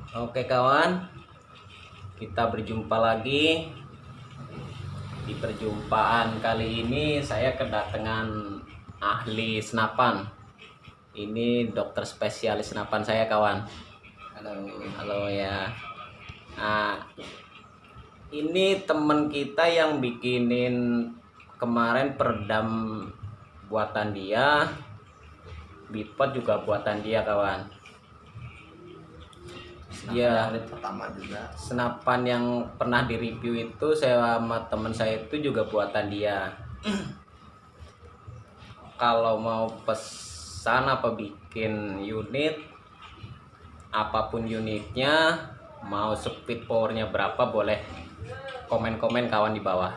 Oke kawan, kita berjumpa lagi. Di perjumpaan kali ini saya kedatangan ahli senapan. Ini dokter spesialis senapan saya kawan. Halo. Halo ya. Nah, ini temen kita yang bikinin kemarin peredam buatan dia, bipod juga buatan dia kawan. Ya, Hari pertama juga. senapan yang pernah direview itu saya sama teman saya itu juga buatan dia. Kalau mau pesan apa bikin unit, apapun unitnya, mau speed powernya berapa, boleh komen-komen kawan di bawah.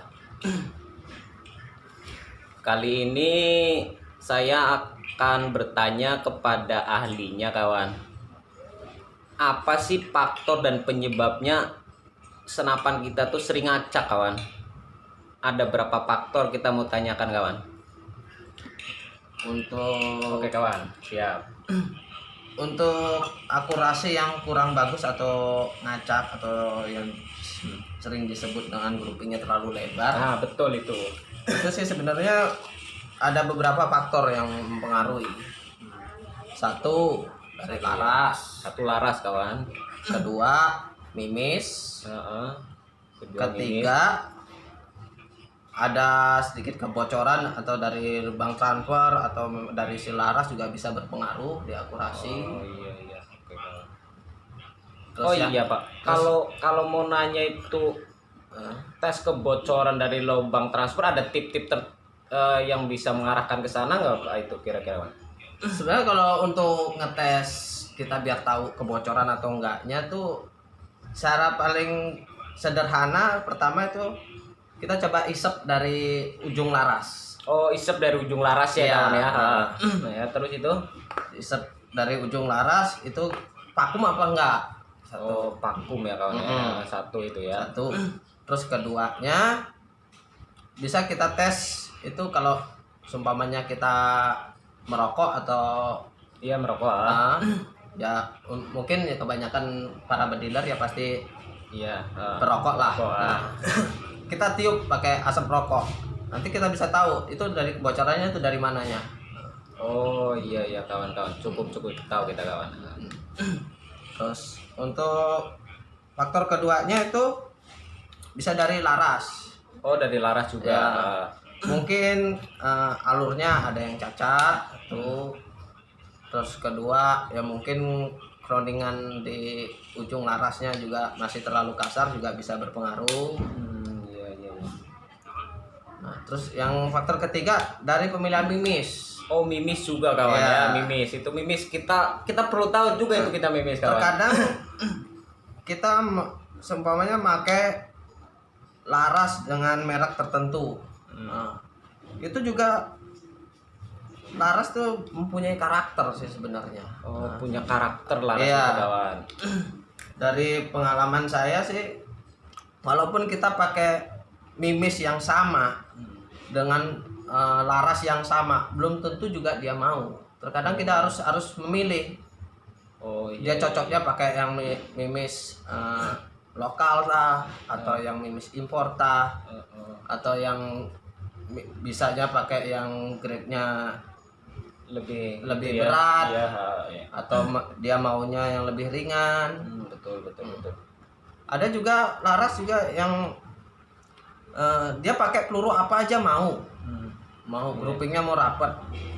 Kali ini saya akan bertanya kepada ahlinya kawan. Apa sih faktor dan penyebabnya senapan kita tuh sering acak kawan? Ada berapa faktor kita mau tanyakan kawan? Untuk kawan, siap. Untuk akurasi yang kurang bagus atau ngacak atau yang sering disebut dengan groupingnya terlalu lebar. Nah betul itu. Itu sih sebenarnya ada beberapa faktor yang mempengaruhi. Satu dari laras, Satu laras kawan. kedua mimis, ketiga ada sedikit kebocoran atau dari lubang transfer atau dari si laras juga bisa berpengaruh di akurasi. Oh iya oke kawan. Terus Oh yang- iya pak. Kalau mau nanya itu tes kebocoran dari lubang transfer, ada tip-tip yang bisa mengarahkan ke sana nggak pak itu kira-kira pak? Sebenarnya kalau untuk ngetes kita biar tahu kebocoran atau enggaknya tuh cara paling sederhana pertama itu kita coba isep dari ujung laras. Oh isep dari ujung laras ya Iya. kawan ya. Nah, ya terus itu. Isep dari ujung laras itu vakum apa enggak? Oh vakum ya kawan ya. Satu itu ya. Satu. Terus keduanya bisa kita tes itu kalau seumpamanya kita merokok atau Iya merokok. ya mungkin ya kebanyakan para bediler ya pasti Iya. perokok lah. Merokok, Nah, kita tiup pakai asap rokok. Nanti kita bisa tahu itu dari kebocorannya itu dari mananya. Oh iya kawan-kawan, cukup tahu kita kawan. Terus untuk faktor keduanya itu bisa dari laras. Oh dari laras juga. Ya. Mungkin alurnya ada yang cacat tuh. Terus kedua ya mungkin crowdingan di ujung larasnya juga masih terlalu kasar juga bisa berpengaruh. Iya. Nah, terus yang faktor ketiga dari pemilihan mimis. Oh mimis juga kawan Ya. ya, mimis. Itu mimis kita perlu tahu juga itu kita mimis kawan. Terkadang kita seumpamanya pakai laras dengan merek tertentu. Nah, itu juga laras tuh mempunyai karakter sih sebenarnya. Oh punya karakter laras Iya. itu kawan. Dari pengalaman saya sih, walaupun kita pakai mimis yang sama dengan laras yang sama, belum tentu juga dia mau. Terkadang kita harus memilih. Oh Dia iya. cocoknya pakai yang mimis lokal lah, atau yang mimis impor tah, atau yang bisanya pakai yang grade-nya Lebih lebih ya. berat. Iya, ya. atau dia maunya yang lebih ringan. Betul. Ada juga laras juga yang dia pakai peluru apa aja mau groupingnya mau rapat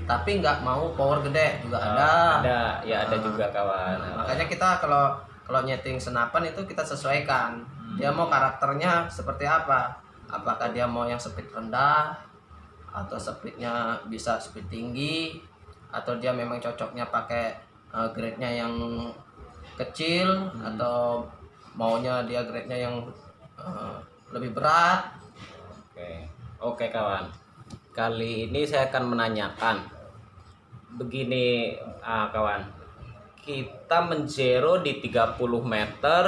tapi nggak mau power gede juga ada. Ada juga kawan. Makanya kita kalau nyeting senapan itu kita sesuaikan dia mau karakternya seperti apa, apakah dia mau yang speed rendah atau speednya bisa speed tinggi, atau dia memang cocoknya pakai grade-nya yang kecil, atau maunya dia grade-nya yang lebih berat. Oke kawan. Kali ini saya akan menanyakan begini kawan. Kita menjero di 30 meter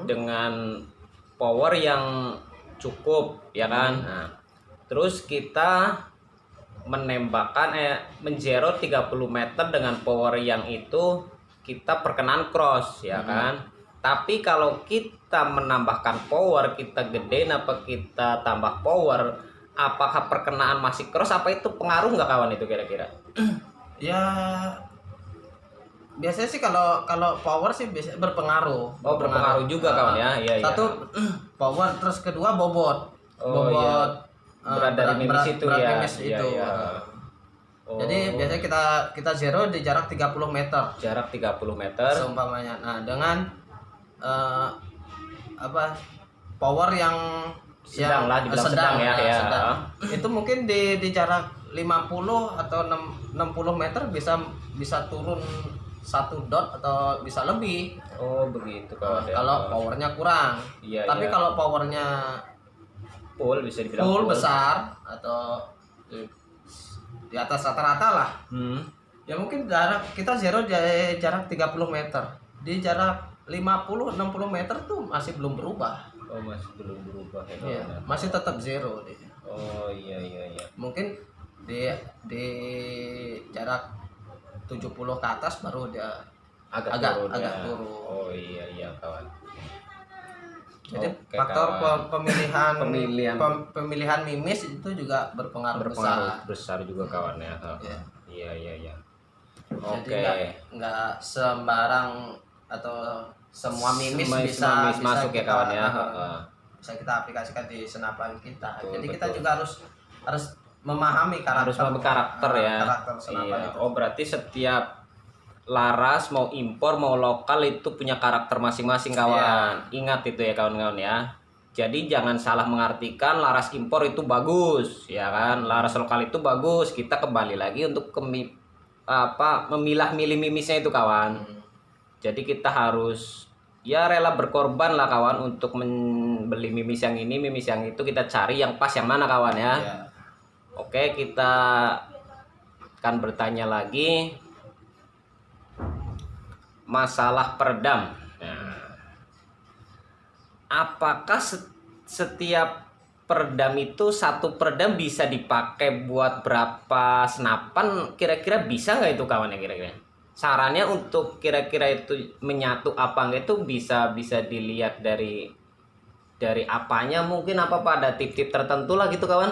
dengan power yang cukup ya kan. Nah, terus kita menembakkan menjero 30 meter dengan power yang itu kita perkenan cross ya kan. Tapi kalau kita menambahkan power, kita gedein apa kita tambah power, apakah perkenaan masih cross apa itu pengaruh nggak kawan itu kira-kira? Ya biasanya sih kalau kalau power sih biasa berpengaruh. Oh, berpengaruh juga kawan ya. Iya, iya. Satu power, terus kedua bobot. Oh, Bobot berat dari mimis itu berat ya. mimis Iya, itu. iya. Oh, Jadi biasanya kita zero di jarak 30 meter jarak 30 meter. seumpamanya. Nah, dengan apa power yang Sedang lah, dibilang sedang ya, ya. sedang. Itu mungkin di jarak 50 atau 60 meter bisa turun 1 dot atau bisa lebih. Oh, begitu kawan ya. Kalau powernya kurang. Iya, Tapi iya. kalau powernya Full bisa dibilang full besar atau di atas rata-rata lah, ya mungkin jarak kita zero di jarak 30 meter. Di jarak 50-60 meter tuh masih belum berubah. Oh, masih belum berubah ya Iya, kawan ya. masih tetap zero dia. Oh, iya, iya, iya. Mungkin di jarak 70 ke atas baru dia Agak turun ya. turun. Oh, iya, iya kawan. Jadi Oke, faktor kawan. pemilihan Pemilihan. pemilihan mimis itu juga berpengaruh besar. besar juga kawan ya. Iya. Iya, iya, iya. Jadi Oke. nggak sembarang atau semua mimis Semua mimis masuk ya kawan ya. bisa kita aplikasikan di senapan kita. Betul, Jadi kita betul. juga harus memahami Harus memahami karakter ya. karakter senapan Iya. itu. Oh, berarti setiap laras mau impor mau lokal itu punya karakter masing-masing kawan. Ingat itu ya kawan-kawan ya. Jadi jangan salah mengartikan laras impor itu bagus, ya kan? Laras lokal itu bagus. Kita kembali lagi untuk memilah-milih mimisnya itu kawan. Jadi kita harus ya rela berkorban lah kawan untuk membeli mimis yang ini, mimis yang itu, kita cari yang pas yang mana kawan ya. Iya. Oke, kita akan bertanya lagi masalah peredam. Nah, apakah setiap peredam itu satu peredam bisa dipakai buat berapa senapan? Kira-kira bisa nggak itu kawan ya kira-kira? Sarannya untuk kira-kira itu menyatu apa enggak itu bisa dilihat dari apanya, mungkin apa pada tip-tip tertentu lah gitu kawan.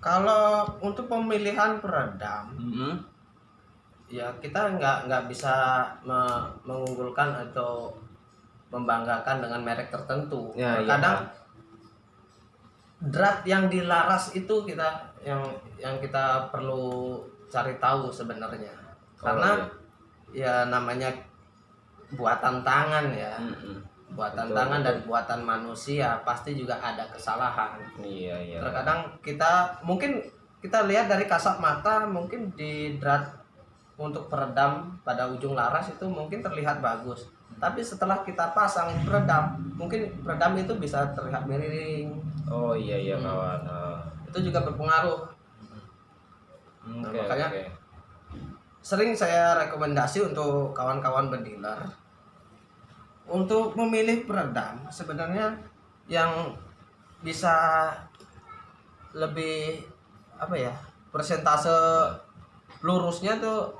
Kalau untuk pemilihan peredam, ya kita nggak bisa mengunggulkan atau membanggakan dengan merek tertentu. Ya, Kadang drat yang dilaras itu yang kita perlu cari tahu sebenarnya. Karena ya namanya buatan tangan ya. Buatan Betul, tangan betul. dan buatan manusia pasti juga ada kesalahan. Iya, iya. Terkadang mungkin kita lihat dari kasat mata, mungkin di drat untuk peredam pada ujung laras itu mungkin terlihat bagus. Tapi setelah kita pasang peredam, mungkin peredam itu bisa terlihat miring. Oh, iya, iya kawan. Itu juga berpengaruh. Oke, makanya oke. Sering saya rekomendasi untuk kawan-kawan berdealer untuk memilih peredam sebenarnya yang bisa lebih persentase lurusnya tuh,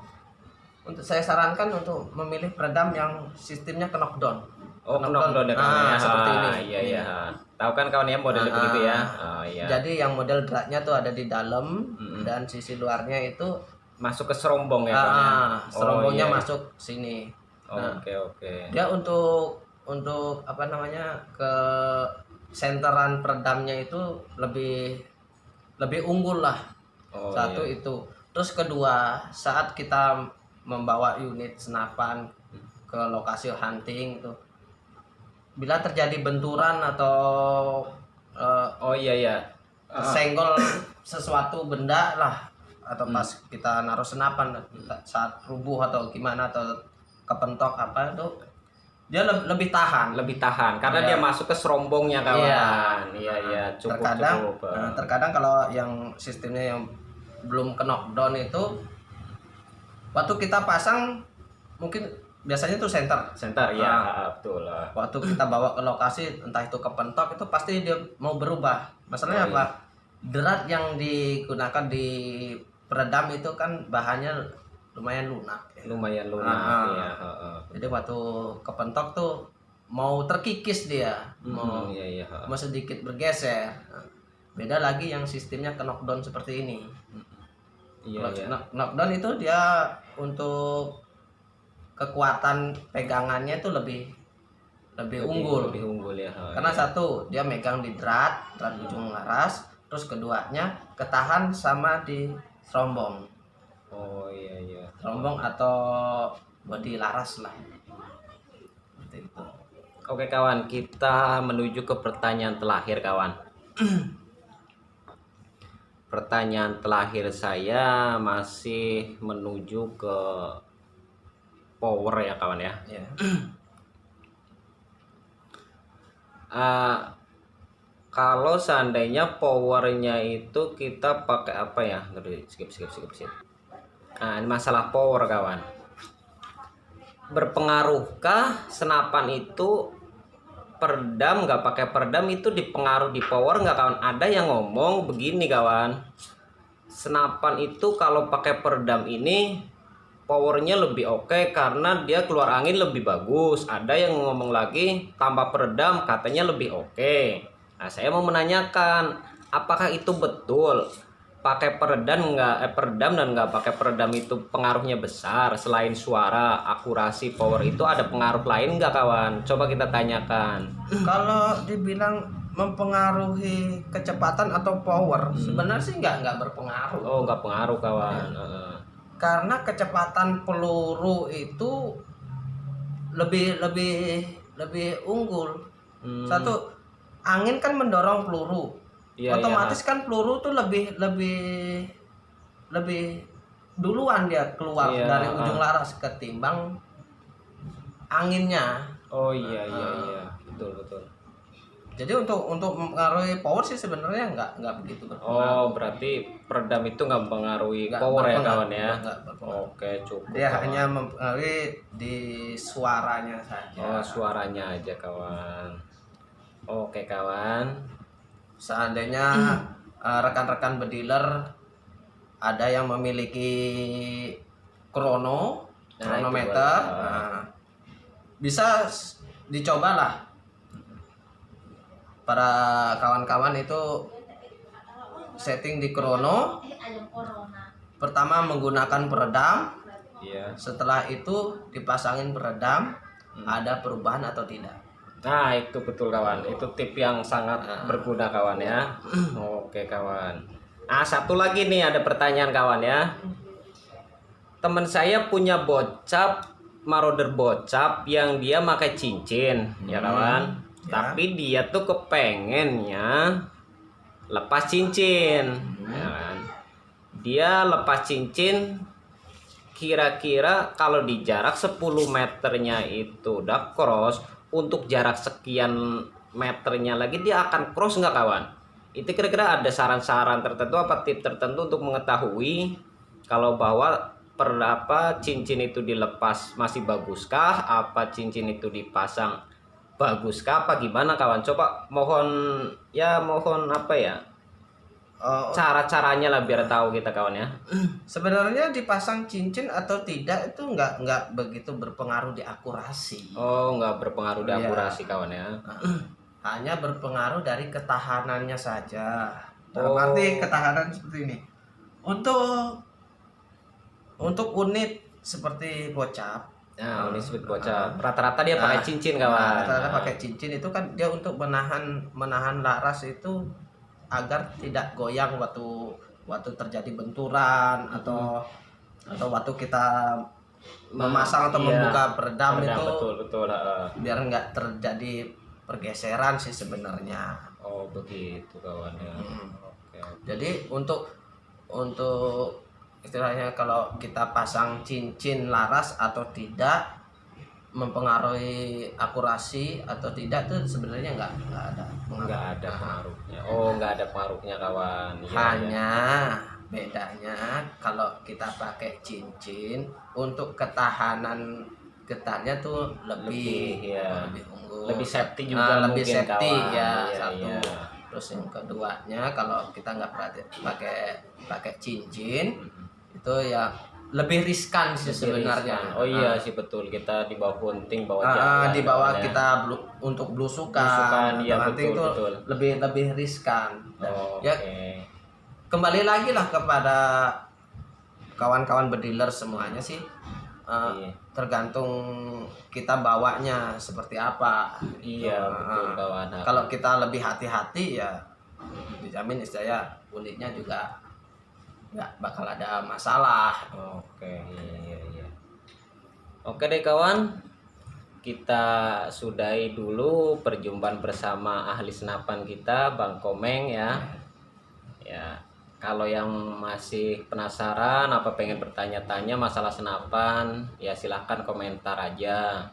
untuk saya sarankan untuk memilih peredam yang sistemnya knockdown. Oh, knockdown ya kawan ya. Seperti ini. Iya, iya. Tahu kan kawan ya modelnya begitu ya. Iya. Jadi yang model dratnya tuh ada di dalam dan sisi luarnya itu Masuk ke serombong ya kawan ya. serombongnya iya. masuk sini. Oke, oke. Dia untuk ke senteran peredamnya itu lebih unggul lah. Satu iya. itu. Terus kedua, saat kita membawa unit senapan ke lokasi hunting itu, bila terjadi benturan atau Oh, iya, iya. senggol sesuatu benda lah, atau pas kita naruh senapan saat rubuh atau gimana atau kepentok apa itu, dia lebih tahan. Lebih tahan karena Iya. dia masuk ke serombongnya kawan. Iya, iya, cukup. Terkadang kalau yang sistemnya yang belum ke knockdown itu, waktu kita pasang mungkin biasanya tuh Center ya, betul lah. waktu kita bawa ke lokasi entah itu kepentok itu pasti dia mau berubah. Masalahnya apa? Drat yang digunakan di peredam itu kan bahannya lumayan lunak. Lumayan lunak ya. Jadi waktu kepentok tuh mau terkikis dia, mau Iya, iya. mau sedikit bergeser. Nah, beda lagi yang sistemnya ke knockdown seperti ini. Iya, Kalau iya. knockdown itu dia untuk kekuatan pegangannya itu lebih unggul. Lebih unggul ya. Karena satu dia megang di drat ujung laras, terus keduanya ketahan sama di serombong. Oh iya, iya. Serombong atau bodi laras lah. Seperti itu. Oke kawan, kita menuju ke pertanyaan terakhir kawan. Pertanyaan terakhir saya masih menuju ke power ya kawan ya. Ya. Kalau seandainya powernya itu kita pakai apa ya? Skip. Nah, ini masalah power kawan. Berpengaruhkah senapan itu peredam nggak pakai peredam itu dipengaruhi di power nggak kawan? Ada yang ngomong begini kawan, senapan itu kalau pakai peredam ini powernya lebih oke karena dia keluar angin lebih bagus. Ada yang ngomong lagi tanpa peredam katanya lebih oke. Nah saya mau menanyakan apakah itu betul? Pakai peredam dan nggak pakai peredam itu pengaruhnya besar. Selain suara, akurasi, power itu ada pengaruh lain nggak kawan? Coba kita tanyakan. Kalau dibilang mempengaruhi kecepatan atau power, sebenarnya sih nggak berpengaruh. Oh nggak pengaruh kawan. Karena kecepatan peluru itu lebih unggul. Satu, angin kan mendorong peluru. Iya, Otomatis kan peluru tuh lebih duluan dia keluar Iya, dari ujung laras ketimbang anginnya. Oh iya, betul. Jadi untuk mempengaruhi power sih sebenarnya nggak begitu berpengaruh. Oh berarti peredam itu nggak mempengaruhi Nggak power ya berpengaruh, kawan ya? nggak berpengaruh. Oke cukup. Dia kawan. hanya mempengaruhi di suaranya saja. Oh suaranya aja kawan. Oke kawan. Seandainya rekan-rekan bediler ada yang memiliki kronometer, bisa dicobalah para kawan-kawan itu setting di krono. Pertama menggunakan peredam, Iya. setelah itu dipasangin peredam, ada perubahan atau tidak. Nah itu betul kawan. Itu tip yang sangat berguna kawan ya. Oke kawan. Nah satu lagi nih ada pertanyaan kawan ya. Teman saya punya bocap, marauder bocap yang dia pakai cincin ya kawan. Ya. Tapi dia tuh kepengennya lepas cincin ya kan. Dia lepas cincin kira-kira kalau di jarak 10 meternya itu udah cross, untuk jarak sekian meternya lagi dia akan cross nggak kawan? Itu kira-kira ada saran-saran tertentu apa tips tertentu untuk mengetahui kalau bahwa cincin itu dilepas masih baguskah, apa cincin itu dipasang baguskah, apa gimana kawan? Coba mohon apa ya, cara-caranya lah biar tahu kita kawan ya. Sebenarnya dipasang cincin atau tidak itu nggak begitu berpengaruh di akurasi. Oh nggak berpengaruh di Iya. akurasi kawan ya. Hanya berpengaruh dari ketahanannya saja. Dalam Oh. arti ketahanan seperti ini. Untuk unit seperti bocap. Nah, ini speed bocap. Rata-rata dia pakai cincin kawan. Rata-rata pakai cincin itu kan dia untuk menahan laras itu agar tidak goyang waktu terjadi benturan atau waktu kita memasang atau Iya. membuka peredam itu, betul. biar nggak terjadi pergeseran sih sebenarnya. Oh begitu kawan ya. Oke. Jadi untuk istilahnya kalau kita pasang cincin laras atau tidak mempengaruhi akurasi atau tidak tuh sebenarnya nggak ada pengaruh. Nggak ada pengaruhnya. Oh nggak ada pengaruhnya kawan. Iya, Hanya bedanya kalau kita pakai cincin untuk ketahanan getahnya tuh lebih unggul, lebih safety juga lebih mungkin, safety kawan. ya. Iya, Satu. iya. Terus yang keduanya kalau kita nggak pakai cincin itu ya lebih riskan sih sebenarnya. Oh iya sih betul, kita di bawah hunting, bawah Di bawah ya. kita untuk belusukan, Iya, hunting betul, itu betul. lebih riskan. Oh, Ya oke. kembali lagi lah kepada kawan-kawan bediler semuanya sih. Iya. Tergantung kita bawanya seperti apa. Iya, betul kawan. Kalau kita lebih hati-hati ya dijamin istilahnya unitnya juga nggak bakal ada masalah. Oke, iya. Oke deh kawan, kita sudahi dulu perjumpaan bersama ahli senapan kita, Bang Komeng ya. Ya, kalau yang masih penasaran apa pengen bertanya-tanya masalah senapan, ya silahkan komentar aja.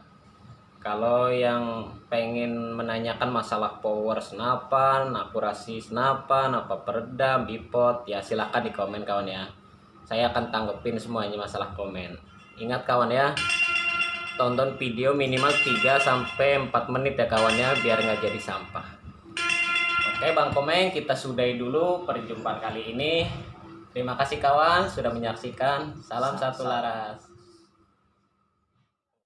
Kalau yang pengen menanyakan masalah power senapan, akurasi senapan, apa peredam, bipod, ya silahkan di komen kawan ya. Saya akan tanggepin semuanya masalah komen. Ingat kawan ya, tonton video minimal 3-4 menit ya kawannya, biar nggak jadi sampah. Oke Bang Komeng, kita sudahi dulu perjumpaan kali ini. Terima kasih kawan sudah menyaksikan. Salam satu laras.